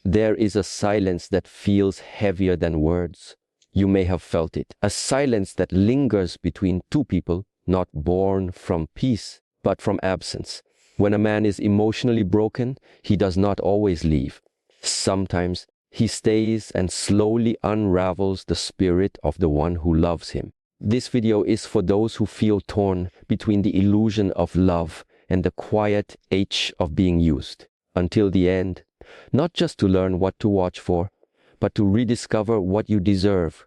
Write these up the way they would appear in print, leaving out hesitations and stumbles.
There is a silence that feels heavier than words. You may have felt it. A silence that lingers between two people, not born from peace, but from absence. When a man is emotionally broken, he does not always leave. Sometimes he stays and slowly unravels the spirit of the one who loves him. This video is for those who feel torn between the illusion of love and the quiet ache of being used. Until the end, not just to learn what to watch for, but to rediscover what you deserve.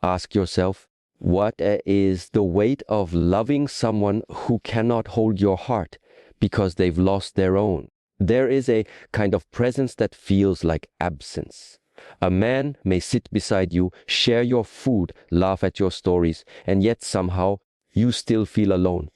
Ask yourself, what is the weight of loving someone who cannot hold your heart because they've lost their own? There is a kind of presence that feels like absence. A man may sit beside you, share your food, laugh at your stories, and yet somehow you still feel alone.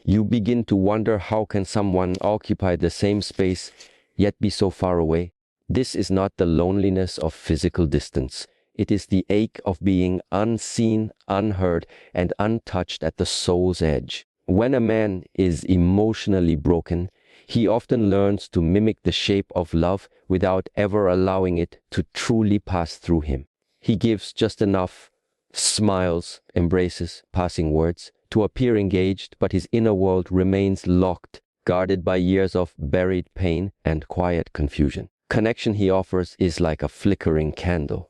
You begin to wonder, how can someone occupy the same space yet be so far away? This is not the loneliness of physical distance. It is the ache of being unseen, unheard, and untouched at the soul's edge. When a man is emotionally broken, he often learns to mimic the shape of love without ever allowing it to truly pass through him. He gives just enough smiles, embraces, passing words to appear engaged, but his inner world remains locked, guarded by years of buried pain and quiet confusion. Connection he offers is like a flickering candle.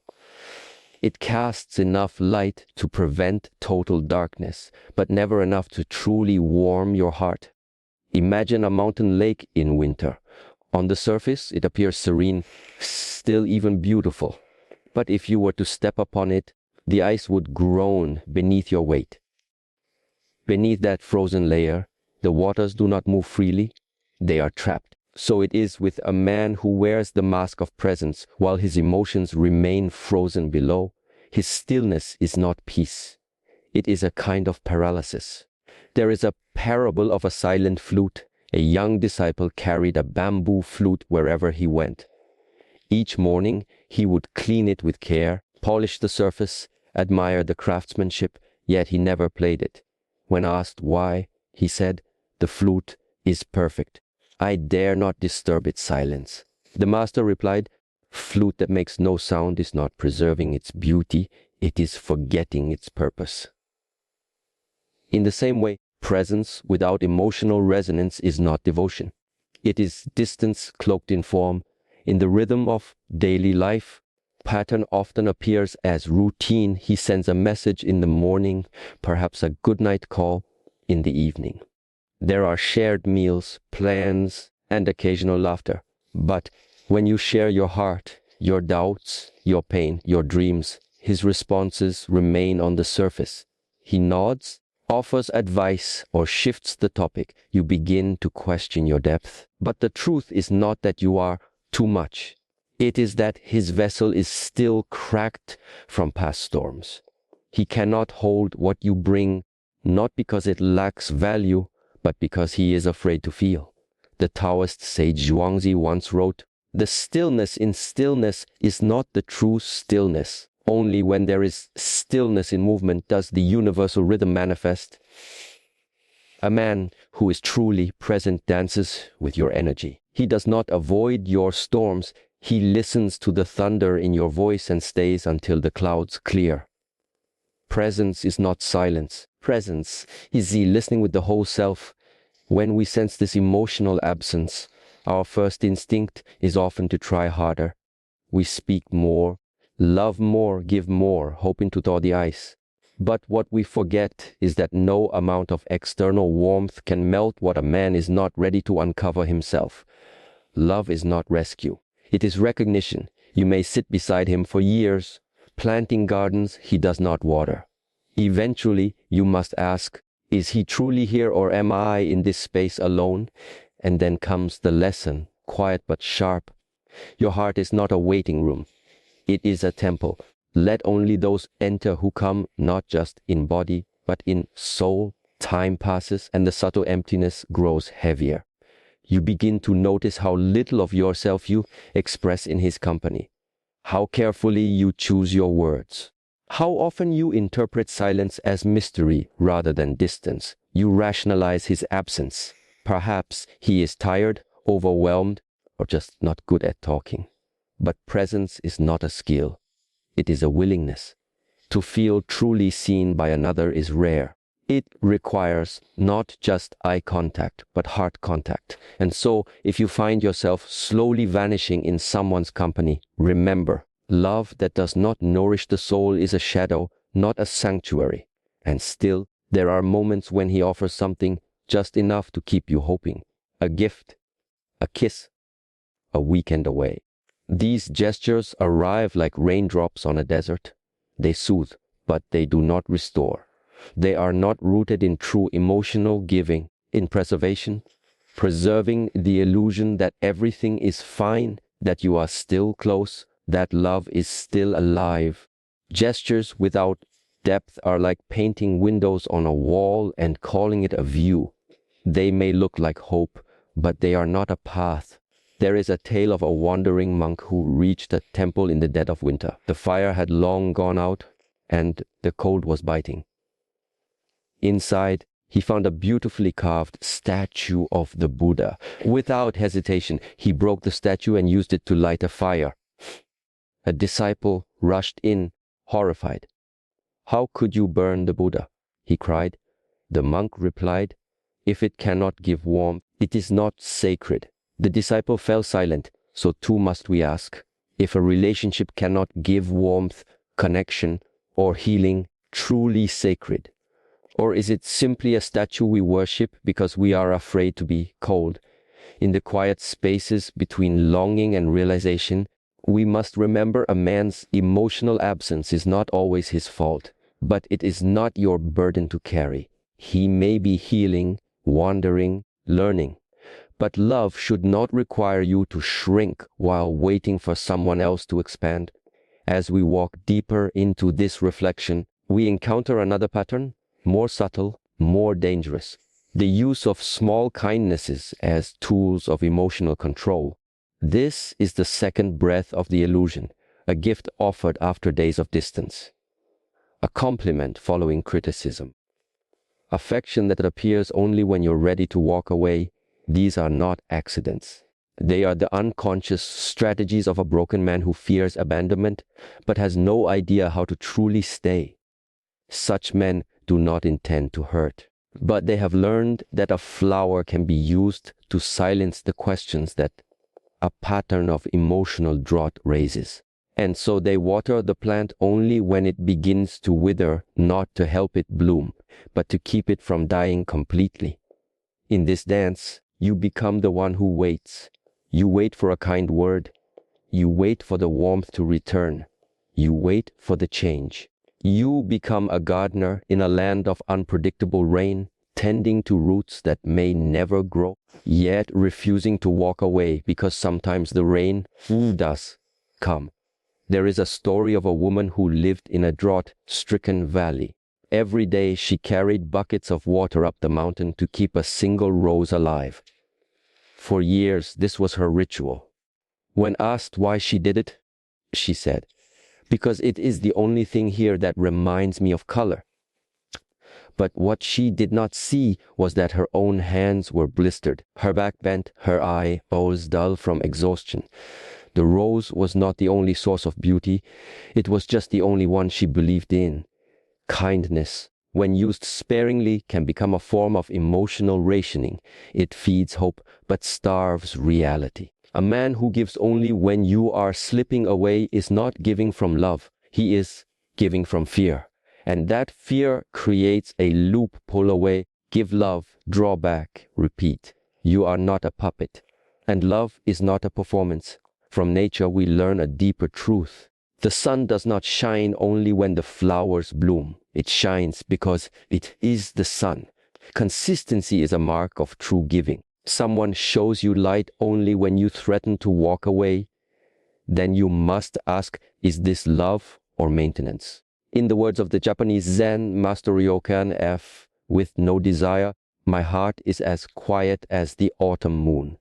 It casts enough light to prevent total darkness, but never enough to truly warm your heart. Imagine a mountain lake in winter. On the surface, it appears serene, still even beautiful. But if you were to step upon it, the ice would groan beneath your weight. Beneath that frozen layer, the waters do not move freely. They are trapped. So it is with a man who wears the mask of presence while his emotions remain frozen below. His stillness is not peace. It is a kind of paralysis. There is a parable of a silent flute. A young disciple carried a bamboo flute wherever he went. Each morning he would clean it with care, polish the surface, admire the craftsmanship, yet he never played it. When asked why, he said, "The flute is perfect. I dare not disturb its silence." The master replied, "Flute that makes no sound is not preserving its beauty, it is forgetting its purpose." In the same way, presence without emotional resonance is not devotion. It is distance cloaked in form. In the rhythm of daily life, pattern often appears as routine. He sends a message in the morning, perhaps a goodnight call in the evening. There are shared meals, plans, and occasional laughter. But when you share your heart, your doubts, your pain, your dreams, his responses remain on the surface. He nods, offers advice, or shifts the topic. You begin to question your depth. But the truth is not that you are too much. It is that his vessel is still cracked from past storms. He cannot hold what you bring, not because it lacks value, but because he is afraid to feel. The Taoist sage Zhuangzi once wrote, "The stillness in stillness is not the true stillness. Only when there is stillness in movement does the universal rhythm manifest." A man who is truly present dances with your energy. He does not avoid your storms. He listens to the thunder in your voice and stays until the clouds clear. Presence is not silence. Presence is the listening with the whole self. When we sense this emotional absence, our first instinct is often to try harder. We speak more, love more, give more, hoping to thaw the ice. But what we forget is that no amount of external warmth can melt what a man is not ready to uncover himself. Love is not rescue. It is recognition. You may sit beside him for years, planting gardens he does not water. Eventually, you must ask, is he truly here, or am I in this space alone? And then comes the lesson, quiet but sharp. Your heart is not a waiting room. It is a temple. Let only those enter who come not just in body, but in soul. Time passes and the subtle emptiness grows heavier. You begin to notice how little of yourself you express in his company, how carefully you choose your words, how often you interpret silence as mystery rather than distance. You rationalize his absence. Perhaps he is tired, overwhelmed, or just not good at talking. But presence is not a skill. It is a willingness. To feel truly seen by another is rare. It requires not just eye contact, but heart contact. And so, if you find yourself slowly vanishing in someone's company, remember, love that does not nourish the soul is a shadow, not a sanctuary. And still, there are moments when he offers something just enough to keep you hoping. A gift, a kiss, a weekend away. These gestures arrive like raindrops on a desert. They soothe, but they do not restore. They are not rooted in true emotional giving, in preservation, preserving the illusion that everything is fine, that you are still close, that love is still alive. Gestures without depth are like painting windows on a wall and calling it a view. They may look like hope, but they are not a path. There is a tale of a wandering monk who reached a temple in the dead of winter. The fire had long gone out, and the cold was biting. Inside, he found a beautifully carved statue of the Buddha. Without hesitation, he broke the statue and used it to light a fire. A disciple rushed in, horrified. "How could you burn the Buddha?" he cried. The monk replied, "If it cannot give warmth, it is not sacred." The disciple fell silent. So too must we ask, if a relationship cannot give warmth, connection, or healing truly sacred? Or is it simply a statue we worship because we are afraid to be cold? In the quiet spaces between longing and realization, we must remember a man's emotional absence is not always his fault, but it is not your burden to carry. He may be healing, wandering, learning. But love should not require you to shrink while waiting for someone else to expand. As we walk deeper into this reflection, we encounter another pattern, more subtle, more dangerous. The use of small kindnesses as tools of emotional control. This is the second breath of the illusion, a gift offered after days of distance. A compliment following criticism. Affection that appears only when you're ready to walk away. These are not accidents. They are the unconscious strategies of a broken man who fears abandonment, but has no idea how to truly stay. Such men do not intend to hurt, but they have learned that a flower can be used to silence the questions that a pattern of emotional drought raises. And so they water the plant only when it begins to wither, not to help it bloom, but to keep it from dying completely. In this dance, you become the one who waits. You wait for a kind word. You wait for the warmth to return. You wait for the change. You become a gardener in a land of unpredictable rain, tending to roots that may never grow, yet refusing to walk away because sometimes the rain does come. There is a story of a woman who lived in a drought-stricken valley. Every day she carried buckets of water up the mountain to keep a single rose alive. For years, this was her ritual. When asked why she did it, she said, "Because it is the only thing here that reminds me of color." But what she did not see was that her own hands were blistered, her back bent, her eyeballs dull from exhaustion. The rose was not the only source of beauty, it was just the only one she believed in. Kindness, when used sparingly, can become a form of emotional rationing. It feeds hope, but starves reality. A man who gives only when you are slipping away is not giving from love. He is giving from fear. And that fear creates a loop: pull away, give love, draw back, repeat. You are not a puppet. And love is not a performance. From nature we learn a deeper truth. The sun does not shine only when the flowers bloom. It shines because it is the sun. Consistency is a mark of true giving. Someone shows you light only when you threaten to walk away. Then you must ask, is this love or maintenance? In the words of the Japanese Zen master Ryokan F, with no desire, my heart is as quiet as the autumn moon.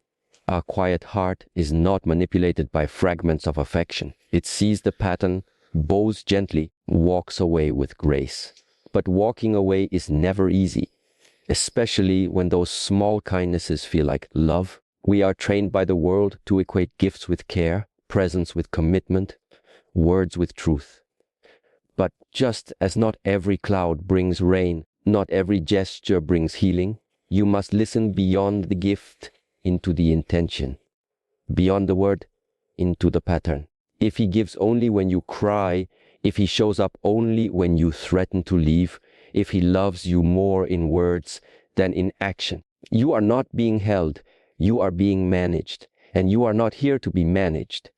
A quiet heart is not manipulated by fragments of affection. It sees the pattern, bows gently, walks away with grace. But walking away is never easy, especially when those small kindnesses feel like love. We are trained by the world to equate gifts with care, presence with commitment, words with truth. But just as not every cloud brings rain, not every gesture brings healing, you must listen beyond the gift into the intention, beyond the word into the pattern. If he gives only when you cry, if he shows up only when you threaten to leave, if he loves you more in words than in action, you are not being held, you are being managed, and you are not here to be managed.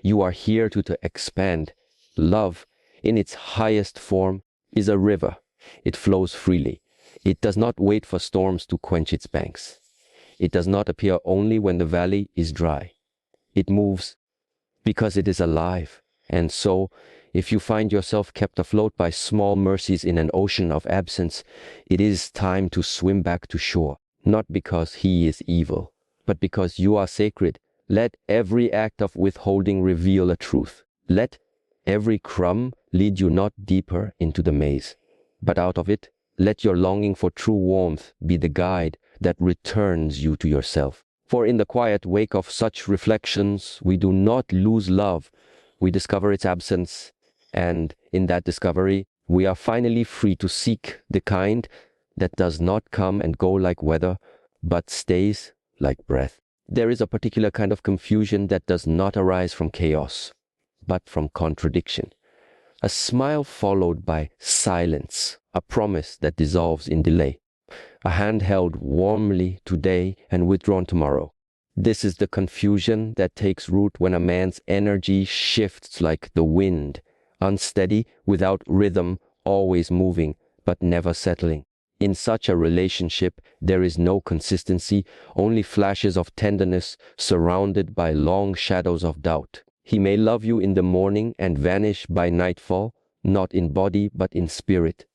You are here to expand. Love, in its highest form, is a river. It flows freely. It does not wait for storms to quench its banks. It does not appear only when the valley is dry. It moves because it is alive. And so, if you find yourself kept afloat by small mercies in an ocean of absence, it is time to swim back to shore, not because he is evil, but because you are sacred. Let every act of withholding reveal a truth. Let every crumb lead you not deeper into the maze, but out of it, let your longing for true warmth be the guide that returns you to yourself. For in the quiet wake of such reflections, we do not lose love. We discover its absence, and in that discovery, we are finally free to seek the kind that does not come and go like weather, but stays like breath. There is a particular kind of confusion that does not arise from chaos, but from contradiction. A smile followed by silence, a promise that dissolves in delay, a hand held warmly today and withdrawn tomorrow. This is the confusion that takes root when a man's energy shifts like the wind, unsteady, without rhythm, always moving, but never settling. In such a relationship, there is no consistency, only flashes of tenderness surrounded by long shadows of doubt. He may love you in the morning and vanish by nightfall, not in body but in spirit.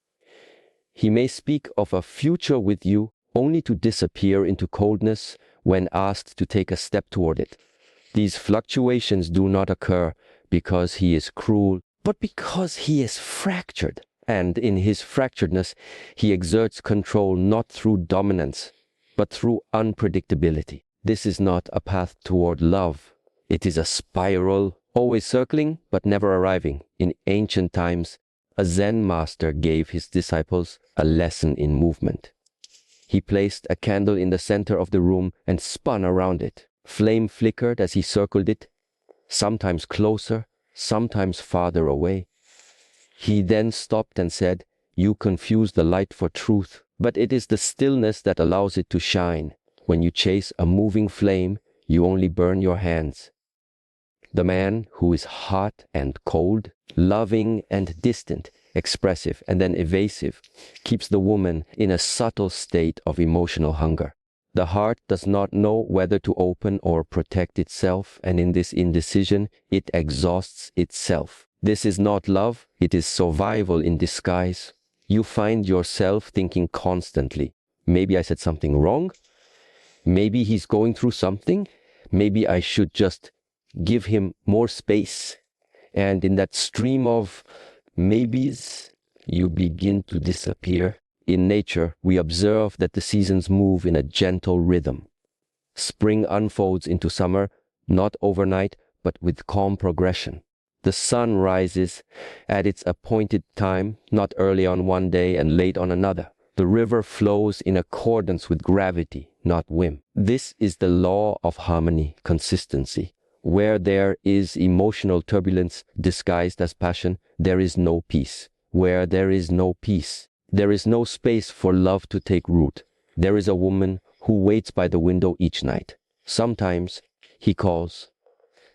He may speak of a future with you only to disappear into coldness when asked to take a step toward it. These fluctuations do not occur because he is cruel, but because he is fractured. And in his fracturedness, he exerts control not through dominance, but through unpredictability. This is not a path toward love. It is a spiral, always circling, but never arriving. In ancient times, a Zen master gave his disciples a lesson in movement. He placed a candle in the center of the room and spun around it. Flame flickered as he circled it, sometimes closer, sometimes farther away. He then stopped and said, "You confuse the light for truth, but it is the stillness that allows it to shine. When you chase a moving flame, you only burn your hands." The man who is hot and cold, loving and distant, expressive and then evasive, keeps the woman in a subtle state of emotional hunger. The heart does not know whether to open or protect itself, and in this indecision, it exhausts itself. This is not love, it is survival in disguise. You find yourself thinking constantly, maybe I said something wrong, maybe he's going through something, maybe I should just give him more space. And in that stream of maybes, you begin to disappear. In nature, we observe that the seasons move in a gentle rhythm. Spring unfolds into summer, not overnight, but with calm progression. The sun rises at its appointed time, not early on one day and late on another. The river flows in accordance with gravity, not whim. This is the law of harmony, consistency. Where there is emotional turbulence disguised as passion, there is no peace. Where there is no peace, there is no space for love to take root. There is a woman who waits by the window each night. Sometimes he calls,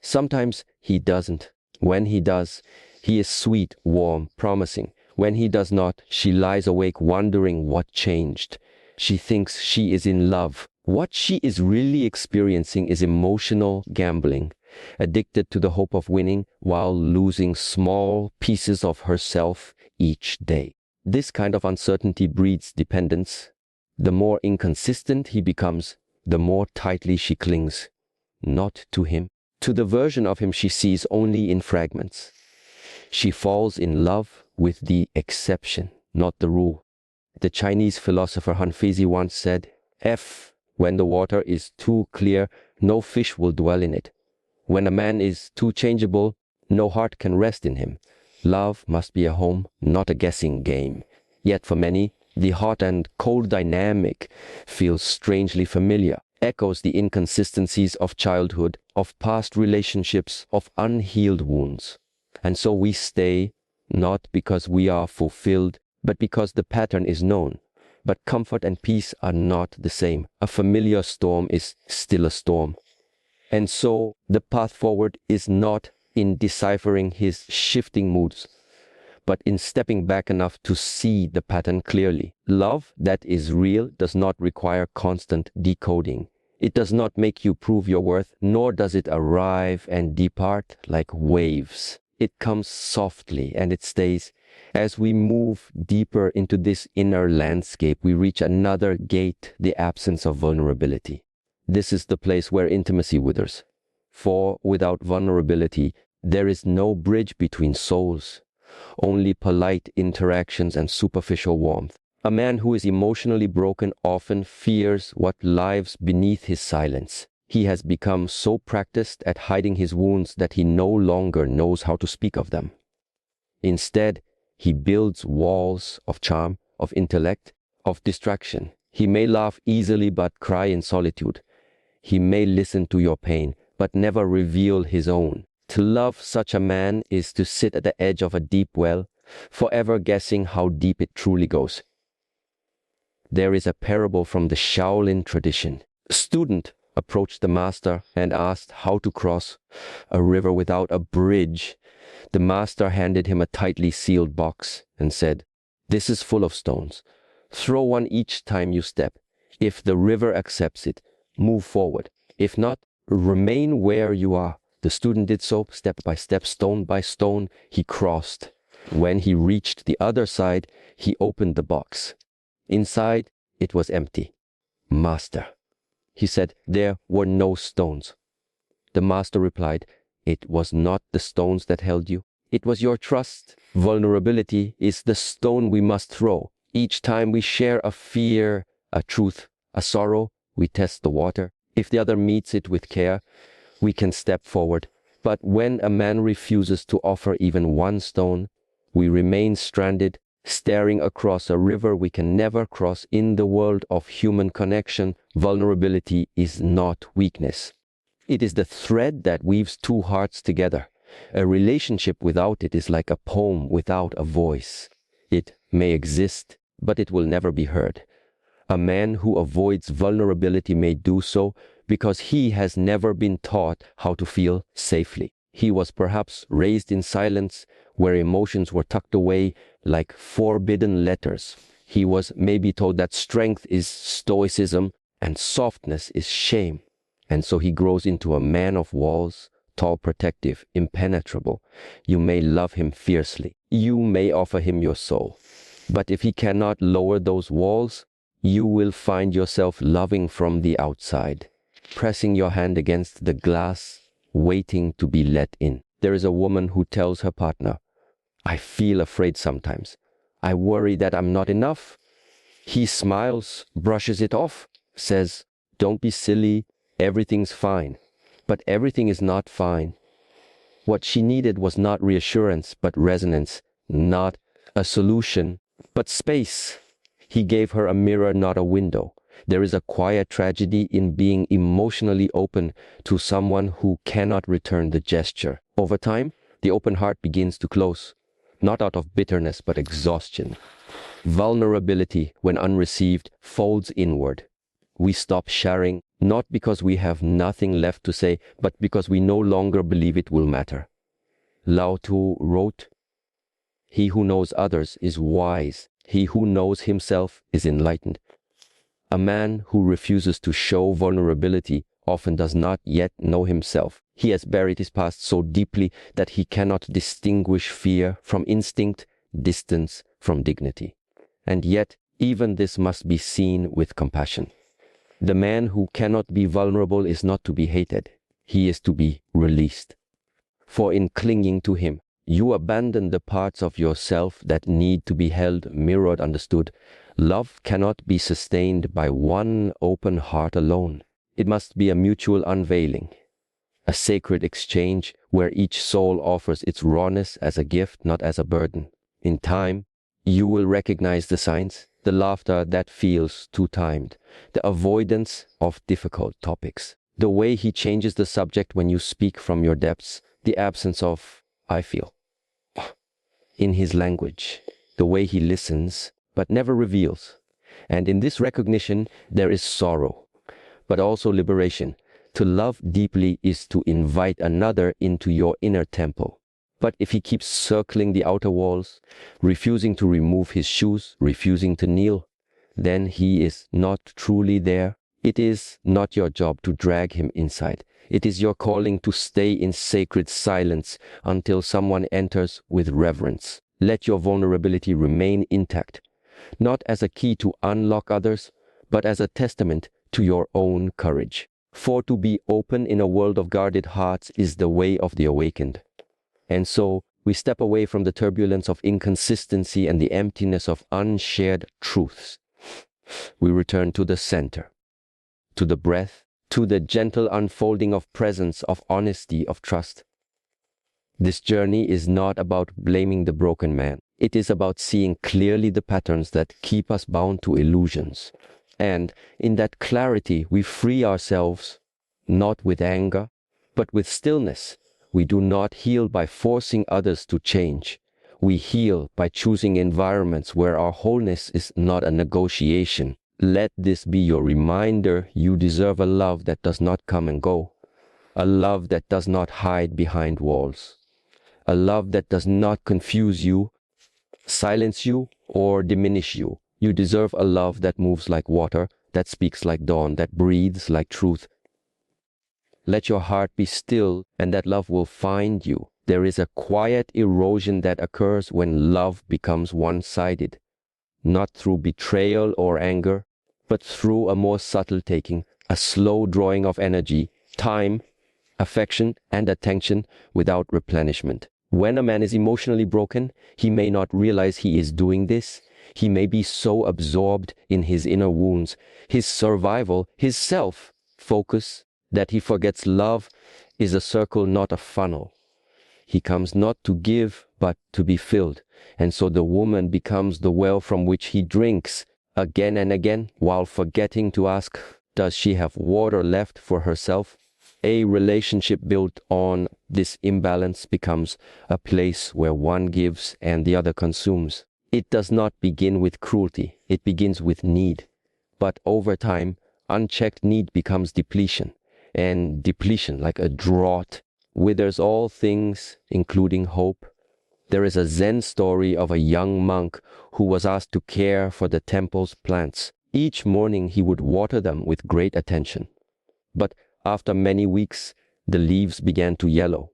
sometimes he doesn't. When he does, he is sweet, warm, promising. When he does not, she lies awake wondering what changed. She thinks she is in love. What she is really experiencing is emotional gambling, addicted to the hope of winning while losing small pieces of herself each day. This kind of uncertainty breeds dependence. The more inconsistent he becomes, the more tightly she clings, not to him, to the version of him she sees only in fragments. She falls in love with the exception, not the rule. The Chinese philosopher Han Feizi once said, when the water is too clear, no fish will dwell in it. When a man is too changeable, no heart can rest in him. Love must be a home, not a guessing game. Yet for many, the hot and cold dynamic feels strangely familiar, echoes the inconsistencies of childhood, of past relationships, of unhealed wounds. And so we stay, not because we are fulfilled, but because the pattern is known. But comfort and peace are not the same. A familiar storm is still a storm. And so the path forward is not in deciphering his shifting moods, but in stepping back enough to see the pattern clearly. Love that is real does not require constant decoding. It does not make you prove your worth, nor does it arrive and depart like waves. It comes softly and it stays. As we move deeper into this inner landscape, we reach another gate, the absence of vulnerability. This is the place where intimacy withers. For without vulnerability, there is no bridge between souls, only polite interactions and superficial warmth. A man who is emotionally broken often fears what lies beneath his silence. He has become so practiced at hiding his wounds that he no longer knows how to speak of them. Instead, he builds walls of charm, of intellect, of distraction. He may laugh easily but cry in solitude. He may listen to your pain, but never reveal his own. To love such a man is to sit at the edge of a deep well, forever guessing how deep it truly goes. There is a parable from the Shaolin tradition. A student approached the master and asked how to cross a river without a bridge. The master handed him a tightly sealed box and said, "This is full of stones. Throw one each time you step. If the river accepts it, move forward. If not, remain where you are." The student did so, step by step, stone by stone. He crossed. When he reached the other side, he opened the box. Inside, it was empty. "Master," he said, "there were no stones." The master replied, "It was not the stones that held you. It was your trust. Vulnerability is the stone we must throw. Each time we share a fear, a truth, a sorrow, we test the water. If the other meets it with care, we can step forward. But when a man refuses to offer even one stone, we remain stranded, staring across a river we can never cross. In the world of human connection, vulnerability is not weakness. It is the thread that weaves two hearts together. A relationship without it is like a poem without a voice. It may exist, but it will never be heard. A man who avoids vulnerability may do so because he has never been taught how to feel safely. He was perhaps raised in silence, where emotions were tucked away like forbidden letters. He was maybe told that strength is stoicism and softness is shame. And so he grows into a man of walls, tall, protective, impenetrable. You may love him fiercely. You may offer him your soul. But if he cannot lower those walls, you will find yourself loving from the outside, pressing your hand against the glass, waiting to be let in. There is a woman who tells her partner, "I feel afraid sometimes. I worry that I'm not enough." He smiles, brushes it off, says, "Don't be silly, everything's fine." But everything is not fine. What she needed was not reassurance, but resonance, not a solution, but space. He gave her a mirror, not a window. There is a quiet tragedy in being emotionally open to someone who cannot return the gesture. Over time, the open heart begins to close, not out of bitterness, but exhaustion. Vulnerability, when unreceived, folds inward. We stop sharing, not because we have nothing left to say, but because we no longer believe it will matter. Lao Tzu wrote, "He who knows others is wise. He who knows himself is enlightened." A man who refuses to show vulnerability often does not yet know himself. He has buried his past so deeply that he cannot distinguish fear from instinct, distance from dignity. And yet, even this must be seen with compassion. The man who cannot be vulnerable is not to be hated. He is to be released. For in clinging to him, you abandon the parts of yourself that need to be held, mirrored, understood. Love cannot be sustained by one open heart alone. It must be a mutual unveiling. a sacred exchange where each soul offers its rawness as a gift, not as a burden. In time, you will recognize the signs, the laughter that feels too timed, the avoidance of difficult topics, the way he changes the subject when you speak from your depths, the absence of "I feel" in his language, the way he listens but never reveals. And in this recognition, there is sorrow, but also liberation. To love deeply is to invite another into your inner temple. But if he keeps circling the outer walls, refusing to remove his shoes, refusing to kneel, then he is not truly there. It is not your job to drag him inside. It is your calling to stay in sacred silence until someone enters with reverence. Let your vulnerability remain intact, not as a key to unlock others, but as a testament to your own courage. For to be open in a world of guarded hearts is the way of the awakened. And so we step away from the turbulence of inconsistency and the emptiness of unshared truths. We return to the center, to the breath, to the gentle unfolding of presence, of honesty, of trust. This journey is not about blaming the broken man. It is about seeing clearly the patterns that keep us bound to illusions. And in that clarity, we free ourselves, not with anger, but with stillness. We do not heal by forcing others to change. We heal by choosing environments where our wholeness is not a negotiation. Let this be your reminder: you deserve a love that does not come and go, a love that does not hide behind walls, a love that does not confuse you, silence you, or diminish you. You deserve a love that moves like water, that speaks like dawn, that breathes like truth. Let your heart be still, and that love will find you. There is a quiet erosion that occurs when love becomes one-sided, not through betrayal or anger, but through a more subtle taking, a slow drawing of energy, time, affection, and attention without replenishment. When a man is emotionally broken, he may not realize he is doing this. He may be so absorbed in his inner wounds, his survival, his self-focus, that he forgets love is a circle, not a funnel. He comes not to give, but to be filled. And so the woman becomes the well from which he drinks again and again, while forgetting to ask, does she have water left for herself? A relationship built on this imbalance becomes a place where one gives and the other consumes. It does not begin with cruelty. It begins with need. But over time, unchecked need becomes depletion. And depletion, like a drought, withers all things, including hope. There is a Zen story of a young monk who was asked to care for the temple's plants. Each morning he would water them with great attention. But after many weeks, the leaves began to yellow.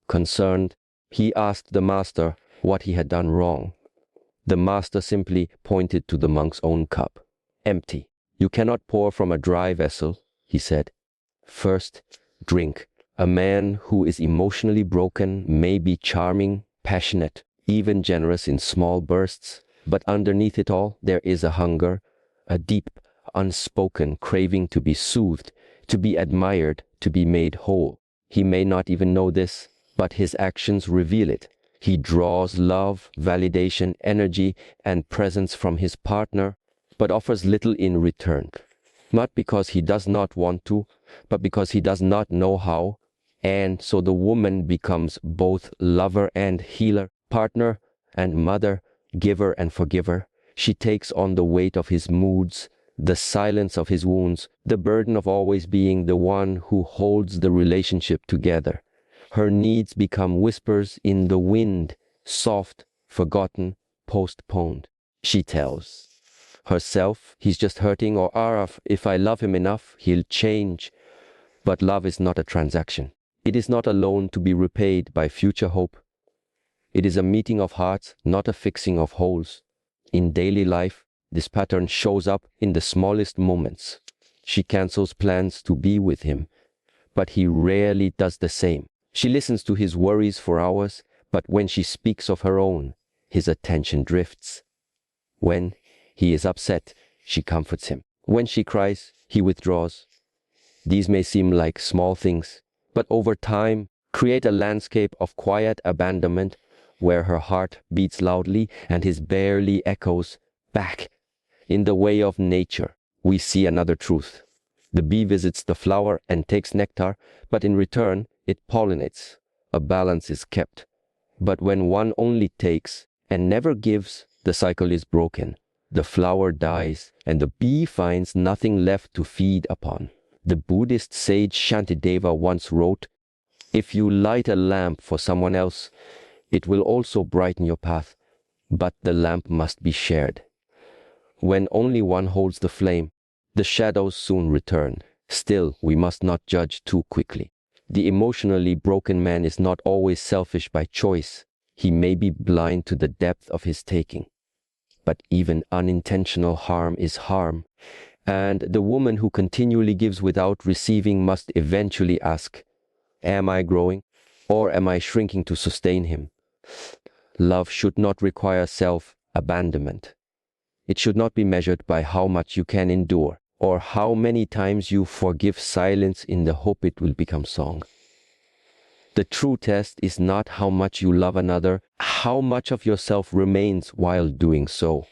Concerned, he asked the master what he had done wrong. The master simply pointed to the monk's own cup. Empty. You cannot pour from a dry vessel, he said. First, drink. A man who is emotionally broken may be charming, passionate, even generous in small bursts, but underneath it all, there is a hunger, a deep, unspoken craving to be soothed, to be admired, to be made whole. He may not even know this, but his actions reveal it. He draws love, validation, energy, and presence from his partner, but offers little in return. Not because he does not want to, but because he does not know how. And so the woman becomes both lover and healer, partner and mother, giver and forgiver. She takes on the weight of his moods, the silence of his wounds, the burden of always being the one who holds the relationship together. Her needs become whispers in the wind, soft, forgotten, postponed. She tells herself, he's just hurting, or if I love him enough, he'll change. But love is not a transaction. It is not a loan to be repaid by future hope. It is a meeting of hearts, not a fixing of holes. In daily life, this pattern shows up in the smallest moments. She cancels plans to be with him, but he rarely does the same. She listens to his worries for hours, but when she speaks of her own, his attention drifts. When he is upset, she comforts him. When she cries, he withdraws. These may seem like small things, but over time, create a landscape of quiet abandonment where her heart beats loudly and his barely echoes back. In the way of nature, we see another truth. The bee visits the flower and takes nectar, but in return, it pollinates. A balance is kept. But when one only takes and never gives, the cycle is broken. The flower dies, and the bee finds nothing left to feed upon. The Buddhist sage Shantideva once wrote, "If you light a lamp for someone else, it will also brighten your path, but the lamp must be shared." When only one holds the flame, the shadows soon return. Still, we must not judge too quickly. The emotionally broken man is not always selfish by choice. He may be blind to the depth of his taking. But even unintentional harm is harm. And the woman who continually gives without receiving must eventually ask, am I growing, or am I shrinking to sustain him? Love should not require self-abandonment. It should not be measured by how much you can endure, or how many times you forgive silence in the hope it will become song. The true test is not how much you love another, how much of yourself remains while doing so.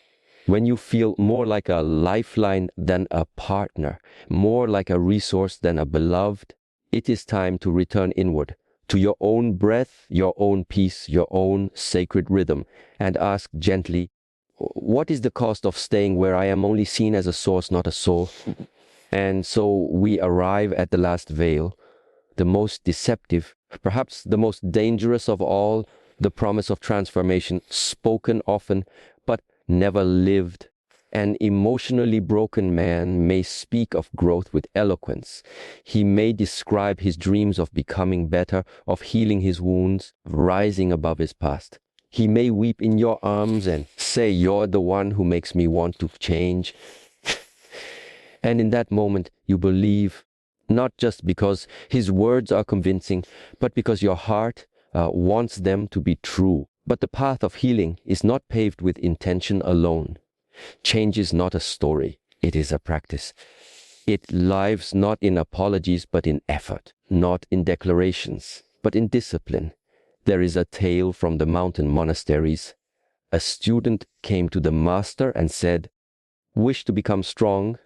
When you feel more like a lifeline than a partner, more like a resource than a beloved, it is time to return inward, to your own breath, your own peace, your own sacred rhythm, and ask gently, what is the cost of staying where I am only seen as a source, not a soul? And so we arrive at the last veil, the most deceptive, perhaps the most dangerous of all, the promise of transformation, spoken often, but never lived. An emotionally broken man may speak of growth with eloquence. He may describe his dreams of becoming better, of healing his wounds, of rising above his past. He may weep in your arms and say, you're the one who makes me want to change. And in that moment, you believe, not just because his words are convincing, but because your heart wants them to be true. But the path of healing is not paved with intention alone. Change is not a story, it is a practice. It lives not in apologies, but in effort, not in declarations, but in discipline. There is a tale from the mountain monasteries. A student came to the master and said, "Wish to become strong?"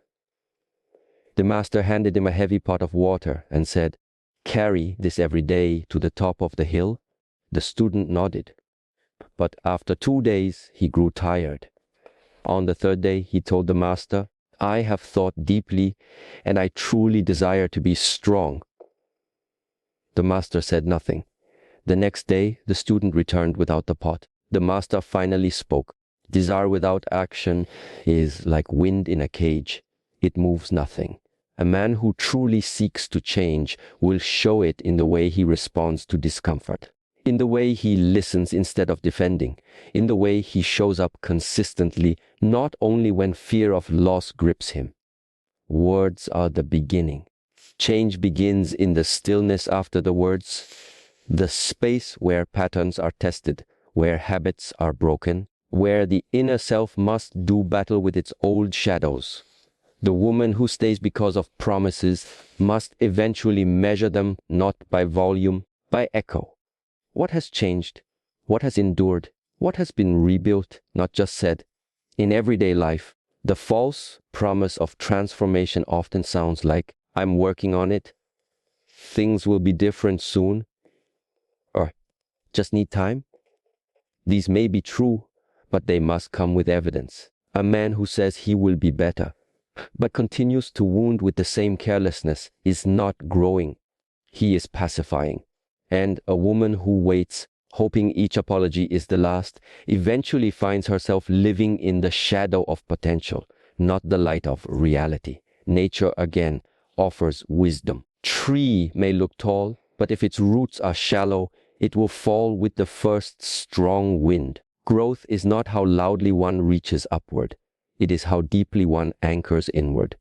The master handed him a heavy pot of water and said, "Carry this every day to the top of the hill." The student nodded. But after 2 days, he grew tired. On the third day, he told the master, "I have thought deeply, and I truly desire to be strong." The master said nothing. The next day, the student returned without the pot. The master finally spoke. Desire without action is like wind in a cage. It moves nothing. A man who truly seeks to change will show it in the way he responds to discomfort, in the way he listens instead of defending, in the way he shows up consistently, not only when fear of loss grips him. Words are the beginning. Change begins in the stillness after the words, the space where patterns are tested, where habits are broken, where the inner self must do battle with its old shadows. The woman who stays because of promises must eventually measure them not by volume, by echo. What has changed? What has endured? What has been rebuilt, not just said? In everyday life, the false promise of transformation often sounds like, "I'm working on it," "things will be different soon," or "just need time." These may be true, but they must come with evidence. A man who says he will be better, but continues to wound with the same carelessness, is not growing. He is pacifying. And a woman who waits, hoping each apology is the last, eventually finds herself living in the shadow of potential, not the light of reality. Nature, again, offers wisdom. Tree may look tall, but if its roots are shallow, it will fall with the first strong wind. Growth is not how loudly one reaches upward. It is how deeply one anchors inward.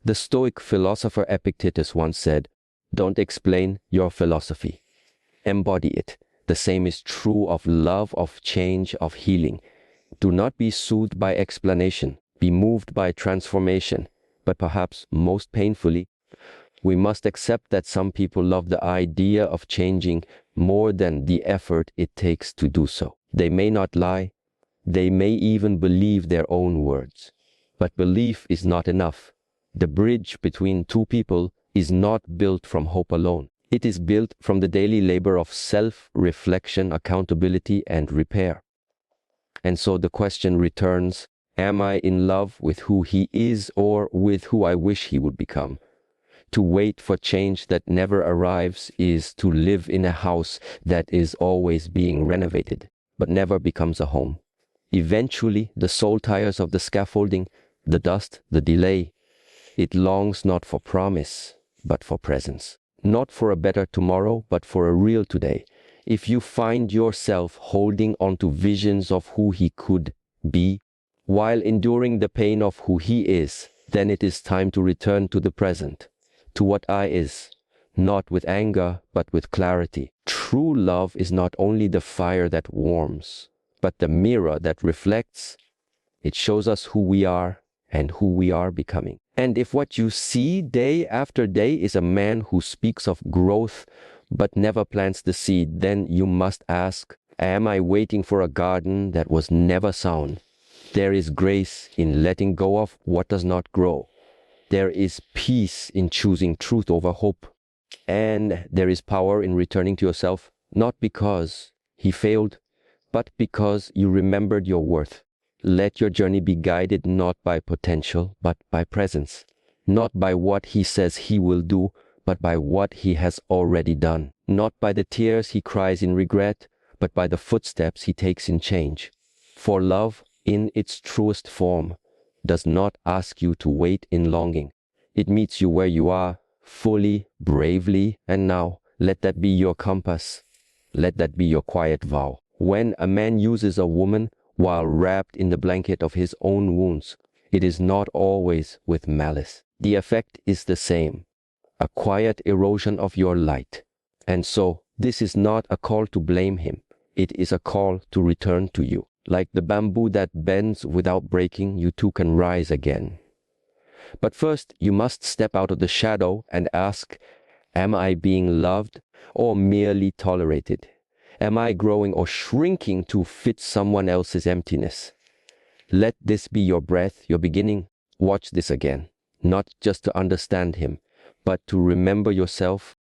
The Stoic philosopher Epictetus once said, "Don't explain your philosophy. Embody it." The same is true of love, of change, of healing. Do not be soothed by explanation. Be moved by transformation. But perhaps most painfully, We must accept that some people love the idea of changing more than the effort it takes to do so. They may not lie. They may even believe their own words. But belief is not enough. The bridge between two people is not built from hope alone. It is built from the daily labor of self-reflection, accountability, and repair. And so the question returns, am I in love with who he is or with who I wish he would become? To wait for change that never arrives is to live in a house that is always being renovated, but never becomes a home. Eventually, the soul tires of the scaffolding, the dust, the delay. It longs not for promise, but for presence. Not for a better tomorrow, but for a real today. If you find yourself holding on to visions of who he could be, while enduring the pain of who he is, then it is time to return to the present, to what I is, not with anger, but with clarity. True love is not only the fire that warms, but the mirror that reflects. It shows us who we are and who we are becoming. And if what you see day after day is a man who speaks of growth but never plants the seed, then you must ask, am I waiting for a garden that was never sown? There is grace in letting go of what does not grow. There is peace in choosing truth over hope. And there is power in returning to yourself, not because he failed, but because you remembered your worth. Let your journey be guided not by potential, but by presence. Not by what he says he will do, but by what he has already done. Not by the tears he cries in regret, but by the footsteps he takes in change. For love, in its truest form, does not ask you to wait in longing. It meets you where you are, fully, bravely, and now let that be your compass. Let that be your quiet vow. When a man uses a woman while wrapped in the blanket of his own wounds, it is not always with malice. The effect is the same, a quiet erosion of your light. And so, this is not a call to blame him. It is a call to return to you. Like the bamboo that bends without breaking, you too can rise again. But first, you must step out of the shadow and ask, am I being loved or merely tolerated? Am I growing or shrinking to fit someone else's emptiness? Let this be your breath, your beginning. Watch this again, not just to understand him, but to remember yourself